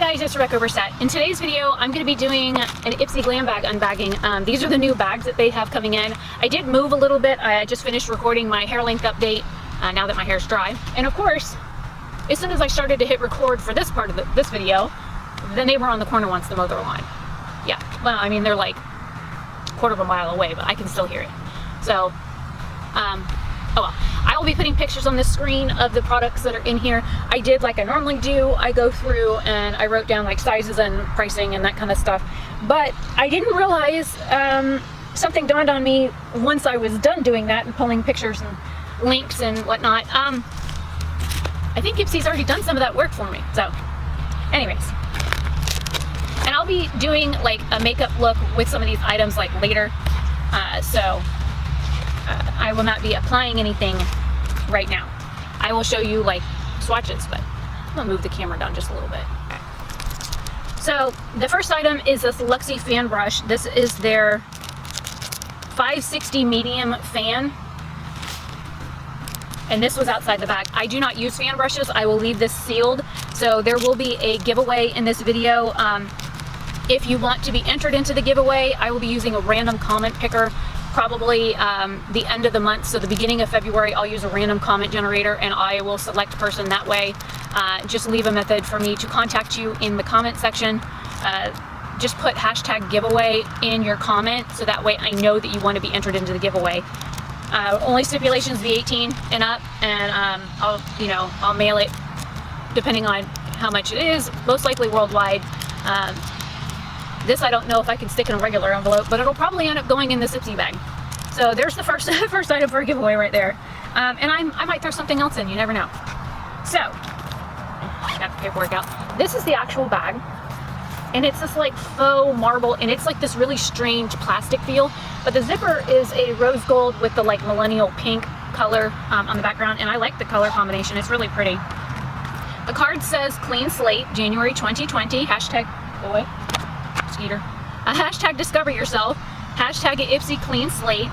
guys, it's Oberstadt. In today's video, I'm going to be doing an Ipsy Glambag unbagging. These are the new bags that they have coming in. I did move a little bit. I just finished recording my hair length update now that my hair is dry. And of course, as soon as I started to hit record for this part of this video, the neighbor on the corner wants to mow their lawn. Yeah, well, I mean, they're like a quarter of a mile away, but I can still hear it. So, oh well. I will be putting pictures on the screen of the products that are in here. I did like I normally do. I go through and I wrote down like sizes and pricing and that kind of stuff. But I didn't realize something dawned on me once I was done doing that and pulling pictures and links and whatnot. I think Ipsy's already done some of that work for me. So, anyways. And I'll be doing like a makeup look with some of these items like later. I will not be applying anything right now. I will show you like swatches, but I'm gonna move the camera down just a little bit. So the first item is this Luxie fan brush. This is their 560 medium fan. And this was outside the bag. I do not use fan brushes. I will leave this sealed. So there will be a giveaway in this video. If you want to be entered into the giveaway, I will be using a random comment picker. Probably the end of the month, so the beginning of February, I'll use a random comment generator and I will select a person that way. Just leave a method for me to contact you in the comment section. Just put hashtag giveaway in your comment so that way I know that you want to be entered into the giveaway. Only stipulations be 18 and up, and I'll mail it depending on how much it is, most likely worldwide. This I don't know if I can stick in a regular envelope, but it'll probably end up going in this Ipsy bag. So there's the first item for a giveaway right there. And I might throw something else in, you never know. So, got the paperwork out. This is the actual bag. And it's this like faux marble, and it's like this really strange plastic feel. But the zipper is a rose gold with the like millennial pink color on the background. And I like the color combination, it's really pretty. The card says clean slate, January 2020, hashtag, oh wait. Hashtag discover yourself, hashtag ipsycleanslate.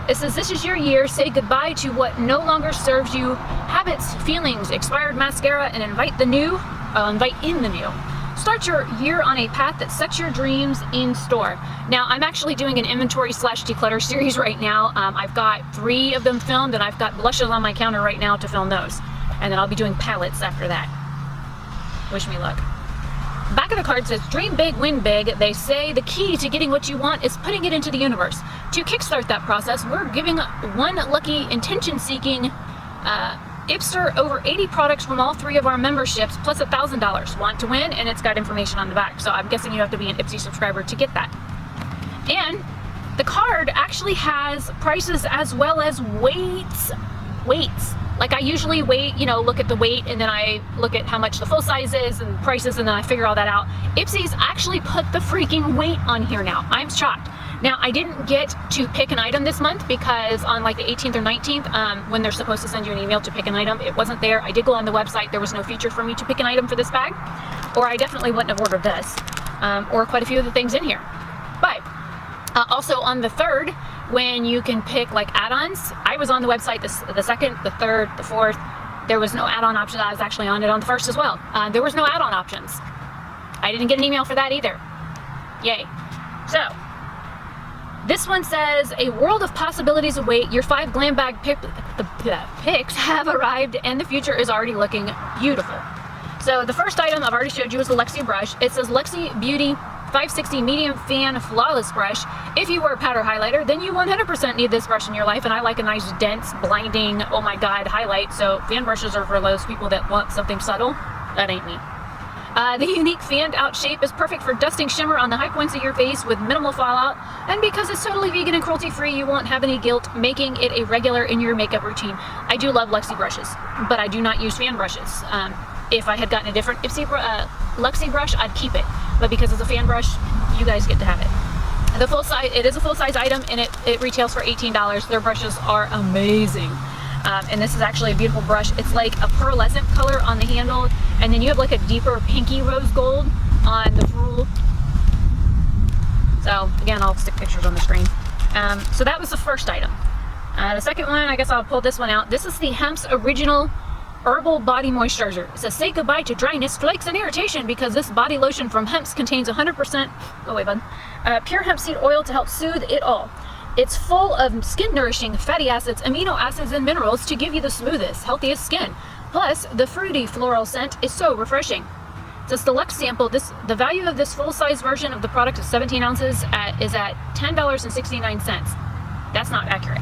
It says this is your year, say goodbye to what no longer serves you, habits, feelings, expired mascara, and invite in the new. Start your year on a path that sets your dreams in store. Now I'm actually doing an inventory / declutter series right now. I've got 3 of them filmed and I've got blushes on my counter right now to film those. And then I'll be doing palettes after that. Wish me luck. Back of the card says, dream big, win big. They say the key to getting what you want is putting it into the universe. To kickstart that process, we're giving one lucky intention-seeking Ipster over 80 products from all 3 of our memberships, plus $1,000. Want to win? And it's got information on the back. So I'm guessing you have to be an Ipsy subscriber to get that. And the card actually has prices as well as weights. Like I usually look at the weight and then I look at how much the full size is and prices and then I figure all that out. Ipsy's actually put the freaking weight on here now. I'm shocked. Now I didn't get to pick an item this month because on like the 18th or 19th, when they're supposed to send you an email to pick an item, it wasn't there. I did go on the website. There was no feature for me to pick an item for this bag, or I definitely wouldn't have ordered this, or quite a few of the things in here. But also on the 3rd, when you can pick like add-ons, I was on the website the 2nd, the 3rd, the 4th. There was no add-on option. I was actually on it on the 1st as well. There was no add-on options. I didn't get an email for that either. Yay. So, this one says, a world of possibilities await. Your 5 Glambag picks have arrived and the future is already looking beautiful. So the first item I've already showed you is the Luxie brush. It says Luxie Beauty 560 medium fan flawless brush. If you wear powder highlighter, then you 100% need this brush in your life, and I like a nice dense blinding oh my god highlight, so fan brushes are for those people that want something subtle. That ain't me. The unique fanned out shape is perfect for dusting shimmer on the high points of your face with minimal fallout, and because it's totally vegan and cruelty free, you won't have any guilt making it a regular in your makeup routine. I do love Luxie brushes, but I do not use fan brushes. If I had gotten a different Luxie brush, I'd keep it. But because it's a fan brush, you guys get to have it. The full size, it is a full-size item, and it retails for $18. Their brushes are amazing. And this is actually a beautiful brush. It's like a pearlescent color on the handle, and then you have like a deeper pinky rose gold on the ferrule. So again, I'll stick pictures on the screen. So that was the first item. The second one, I guess I'll pull this one out. This is the Hempz Original Herbal Body Moisturizer. It says, say goodbye to dryness, flakes, and irritation because this body lotion from Hempz contains 100%, go away bud, pure hemp seed oil to help soothe it all. It's full of skin nourishing fatty acids, amino acids, and minerals to give you the smoothest, healthiest skin. Plus, the fruity floral scent is so refreshing. It says deluxe sample. The value of this full-size version of the product is 17 ounces is at $10.69. That's not accurate.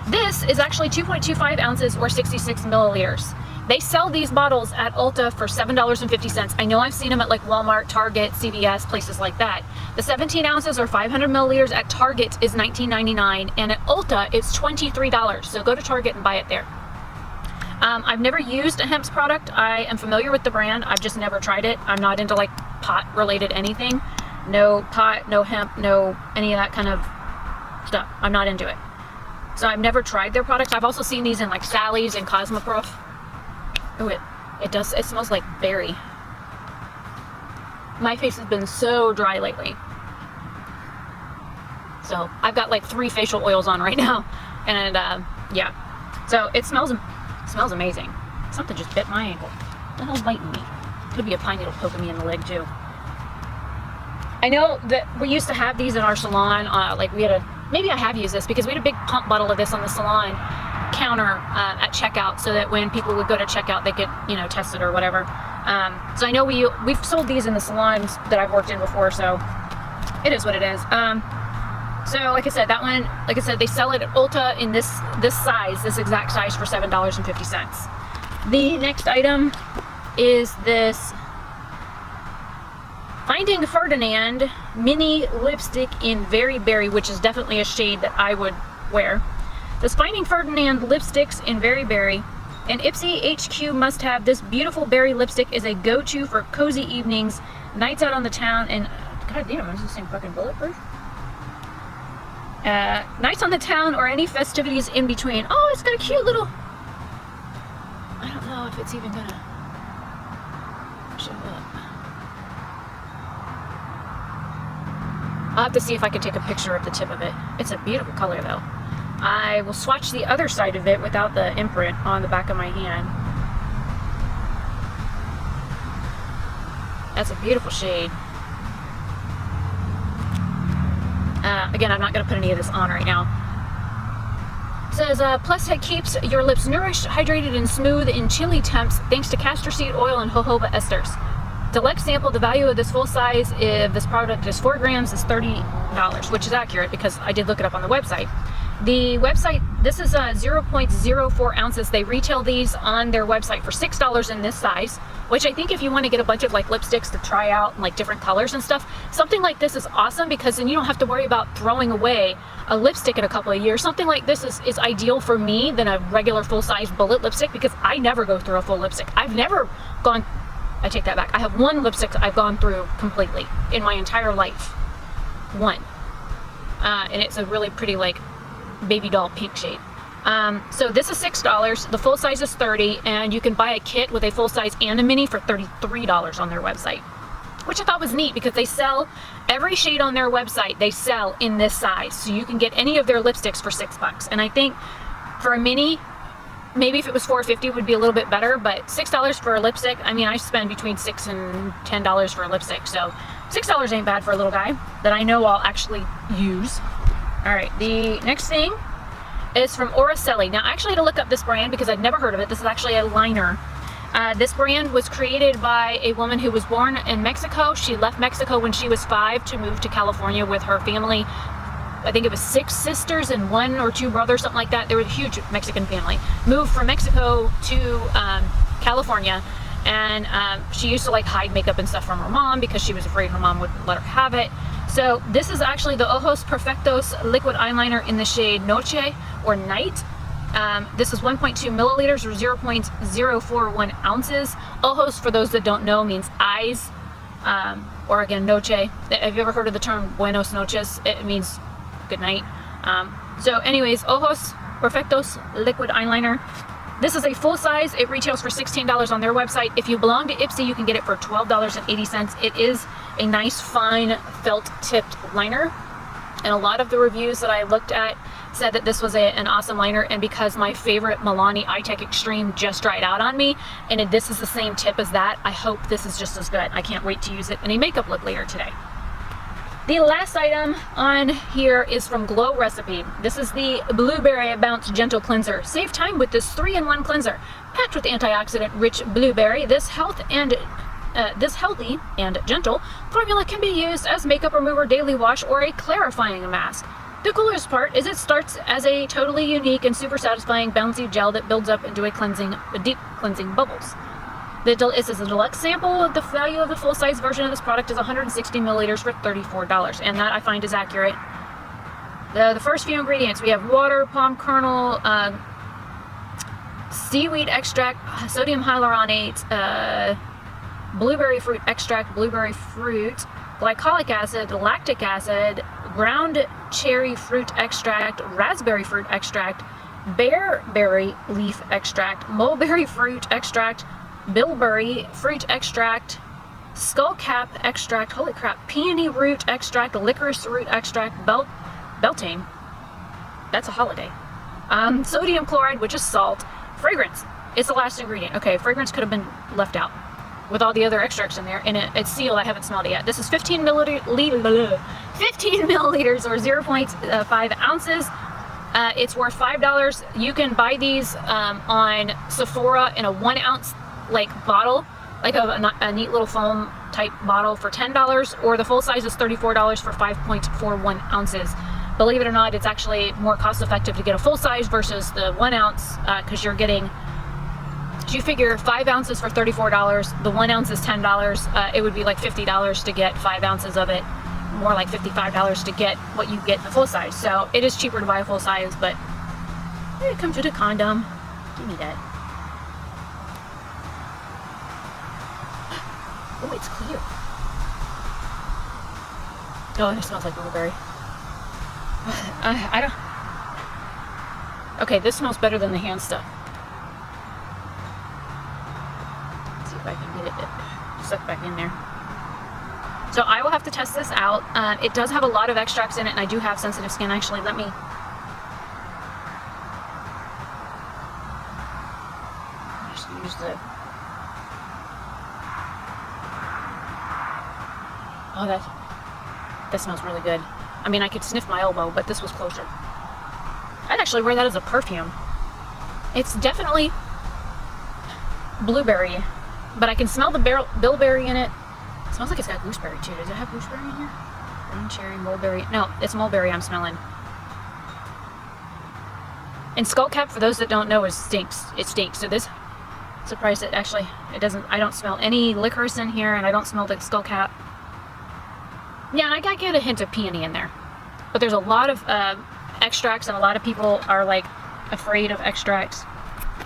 This is actually 2.25 ounces or 66 milliliters. They sell these bottles at Ulta for $7.50. I know I've seen them at like Walmart, Target, CVS, places like that. The 17 ounces or 500 milliliters at Target is $19.99, and at Ulta it's $23. So go to Target and buy it there. I've never used a Hempz product. I am familiar with the brand. I've just never tried it. I'm not into like pot related anything. No pot, no hemp, no any of that kind of stuff. I'm not into it. So I've never tried their products. I've also seen these in like Sally's and Cosmoprof. Oh, it smells like berry. My face has been so dry lately. So I've got like 3 facial oils on right now. And yeah, so it smells amazing. Something just bit my ankle. What the hell's biting me? Could be a pine needle poking me in the leg too. I know that we used to have these in our salon. Like we had maybe I have used this because we had a big pump bottle of this on the salon counter at checkout, so that when people would go to checkout, they could, you know, test it or whatever. So I know we've sold these in the salons that I've worked in before, so it is what it is. So like I said, that one, like I said, they sell it at Ulta in this size, this exact size, for $7.50. The next item is this Finding Ferdinand mini lipstick in Very Berry, which is definitely a shade that I would wear. This Finding Ferdinand lipsticks in Very Berry. An Ipsy HQ must-have. This beautiful berry lipstick is a go-to for cozy evenings, nights out on the town, and god damn, is this thing fucking bulletproof? Nights on the town or any festivities in between. Oh, it's got a cute little... I don't know if it's even gonna show up. I'll have to see if I can take a picture of the tip of it. It's a beautiful color though. I will swatch the other side of it without the imprint on the back of my hand. That's a beautiful shade. Again, I'm not going to put any of this on right now. It says, plus it keeps your lips nourished, hydrated, and smooth in chilly temps thanks to castor seed oil and jojoba esters. Deluxe sample, the value of this full size, if this product is 4 grams, is $30, which is accurate because I did look it up on the website. The website, this is 0.04 ounces. They retail these on their website for $6 in this size, which I think if you want to get a bunch of like lipsticks to try out and like different colors and stuff, something like this is awesome because then you don't have to worry about throwing away a lipstick in a couple of years. Something like this is ideal for me than a regular full-size bullet lipstick because I never go through a full lipstick. I've never gone, I take that back. I have one lipstick I've gone through completely in my entire life. One. And it's a really pretty like baby doll pink shade. So this is $6, the full size is $30, and you can buy a kit with a full size and a mini for $33 on their website, which I thought was neat because they sell every shade on their website. They sell in this size, so you can get any of their lipsticks for $6. And I think for a mini, maybe if it was $4.50 would be a little bit better, but $6 for a lipstick, I mean, I spend between $6 and $10 for a lipstick, so $6 ain't bad for a little guy that I know I'll actually use. All right, the next thing is from ARACELI. Now, I actually had to look up this brand because I'd never heard of it. This is actually a liner. This brand was created by a woman who was born in Mexico. She left Mexico when she was 5 to move to California with her family. I think it was 6 sisters and 1 or 2 brothers, something like that. They were a huge Mexican family. Moved from Mexico to California, and she used to like hide makeup and stuff from her mom because she was afraid her mom wouldn't let her have it. So this is actually the Ojos Perfectos liquid eyeliner in the shade Noche or Night. This is 1.2 milliliters or 0.041 ounces. Ojos, for those that don't know, means eyes, or again, Noche. Have you ever heard of the term Buenos Noches? It means good night. So anyways, Ojos Perfectos liquid eyeliner. This is a full size. It retails for $16 on their website. If you belong to Ipsy, you can get it for $12.80. It is a nice, fine, felt tipped liner. And a lot of the reviews that I looked at said that this was an awesome liner, and because my favorite Milani Eye-Tech Extreme just dried out on me, and this is the same tip as that, I hope this is just as good. I can't wait to use it in a makeup look later today. The last item on here is from Glow Recipe. This is the Blueberry Bounce Gentle Cleanser. Save time with this 3-in-1 cleanser. Packed with antioxidant-rich blueberry, this healthy and gentle formula can be used as makeup remover, daily wash, or a clarifying mask. The coolest part is it starts as a totally unique and super satisfying bouncy gel that builds up into a deep cleansing bubbles. This is a deluxe sample. The value of the full-size version of this product is 160 milliliters for $34, and that I find is accurate. The first few ingredients, we have water, palm kernel, seaweed extract, sodium hyaluronate, blueberry fruit extract, blueberry fruit, glycolic acid, lactic acid, ground cherry fruit extract, raspberry fruit extract, bearberry leaf extract, mulberry fruit extract, bilberry fruit extract, skullcap extract, holy crap, peony root extract, licorice root extract, beltane, that's a holiday, sodium chloride, which is salt, fragrance, it's the last ingredient. Okay, fragrance could have been left out with all the other extracts in there, and it's sealed. I haven't smelled it yet. This is 15 milliliters or 0.5 ounces. It's worth $5. You can buy these on Sephora in a 1 ounce bottle, like a neat little foam type bottle for $10, or the full size is $34 for 5.41 ounces. Believe it or not, it's actually more cost effective to get a full size versus the 1 ounce, because you're getting, you figure 5 ounces for $34, the 1 ounce is $10, it would be like $50 to get 5 ounces of it, more like $55 to get what you get in the full size. So it is cheaper to buy a full size, but it comes with a condom. Give me that. Oh, it's clear. Oh, and it smells like blueberry. I don't... Okay, this smells better than the hand stuff. Let's see if I can get it sucked back in there. So I will have to test this out. It does have a lot of extracts in it, and I do have sensitive skin. Actually, let me... just use the... Oh, that smells really good. I mean, I could sniff my elbow, but this was closer. I'd actually wear that as a perfume. It's definitely blueberry, but I can smell the bilberry in it. It smells like it's got gooseberry too. Does it have gooseberry in here? Green cherry, mulberry. No, it's mulberry I'm smelling. And skullcap, for those that don't know, stinks. It stinks. So this, surprised that actually it doesn't. I don't smell any licorice in here, and I don't smell the skullcap. Yeah, and I get a hint of peony in there. But there's a lot of extracts, and a lot of people are like afraid of extracts.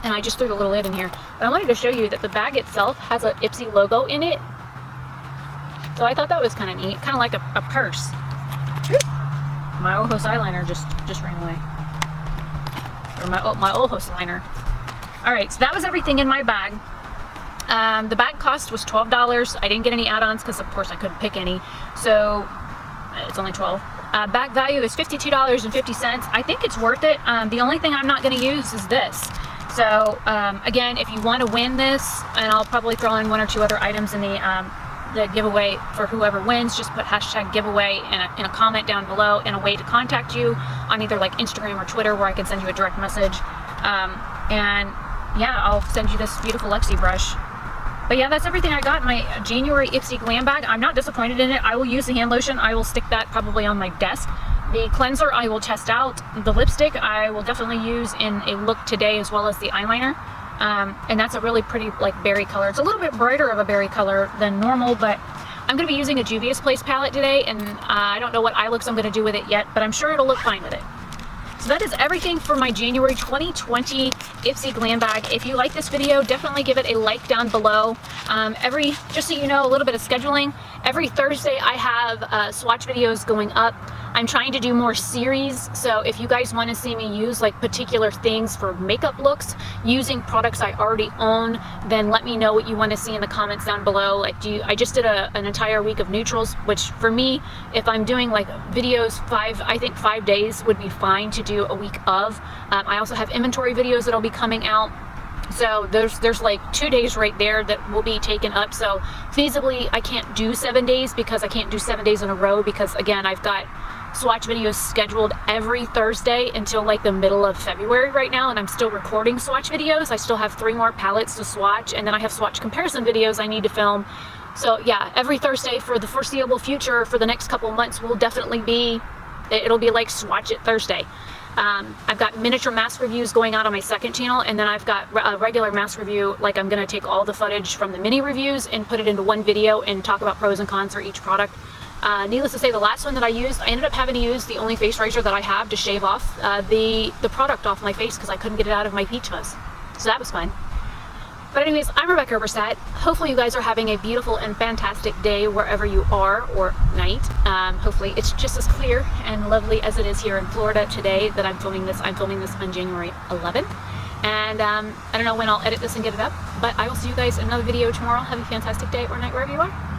And I just threw the little lid in here. But I wanted to show you that the bag itself has an Ipsy logo in it. So I thought that was kind of neat, kind of like a purse. My Ojos eyeliner just ran away. Or my Ojos liner. Alright, so that was everything in my bag. The bag cost was $12. I didn't get any add-ons because of course I couldn't pick any. So it's only $12. Bag value is $52.50. I think it's worth it. The only thing I'm not going to use is this. So again, if you want to win this, and I'll probably throw in 1 or 2 other items in the giveaway for whoever wins, just put hashtag giveaway in a comment down below, and a way to contact you on either like Instagram or Twitter, where I can send you a direct message. And yeah, I'll send you this beautiful Luxie brush. But yeah, that's everything I got in my January Ipsy Glambag. I'm not disappointed in it. I will use the hand lotion. I will stick that probably on my desk. The cleanser I will test out. The lipstick I will definitely use in a look today, as well as the eyeliner. And that's a really pretty like berry color. It's a little bit brighter of a berry color than normal, but I'm going to be using a Juvia's Place palette today, and I don't know what eye looks I'm going to do with it yet, but I'm sure it'll look fine with it. So that is everything for my January 2020 Ipsy Glambag. If you like this video, definitely give it a like down below. Just so you know, a little bit of scheduling. Every Thursday I have swatch videos going up. I'm trying to do more series, so if you guys want to see me use like particular things for makeup looks using products I already own, then let me know what you want to see in the comments down below. Like, I just did an entire week of neutrals, which for me, if I'm doing like videos I think 5 days would be fine to do a week of. I also have inventory videos that'll be coming out. So there's like 2 days right there that will be taken up. So feasibly I can't do 7 days, because I can't do 7 days in a row, because again, I've got swatch videos scheduled every Thursday until like the middle of February right now, and I'm still recording swatch videos. I still have 3 more palettes to swatch, and then I have swatch comparison videos I need to film. So yeah, every Thursday for the foreseeable future, for the next couple of months, will definitely be, it'll be like Swatch It Thursday. I've got miniature mask reviews going out on my second channel, and then I've got a regular mask review. Like, I'm going to take all the footage from the mini reviews and put it into one video and talk about pros and cons for each product. Needless to say, the last one that I used, I ended up having to use the only face razor that I have to shave off the product off my face, because I couldn't get it out of my peach fuzz. So that was fun. But anyways, I'm Rebecca Oberstadt. Hopefully you guys are having a beautiful and fantastic day wherever you are, or night. Hopefully it's just as clear and lovely as it is here in Florida today that I'm filming this. I'm filming this on January 11th. And I don't know when I'll edit this and get it up, but I will see you guys in another video tomorrow. Have a fantastic day or night wherever you are.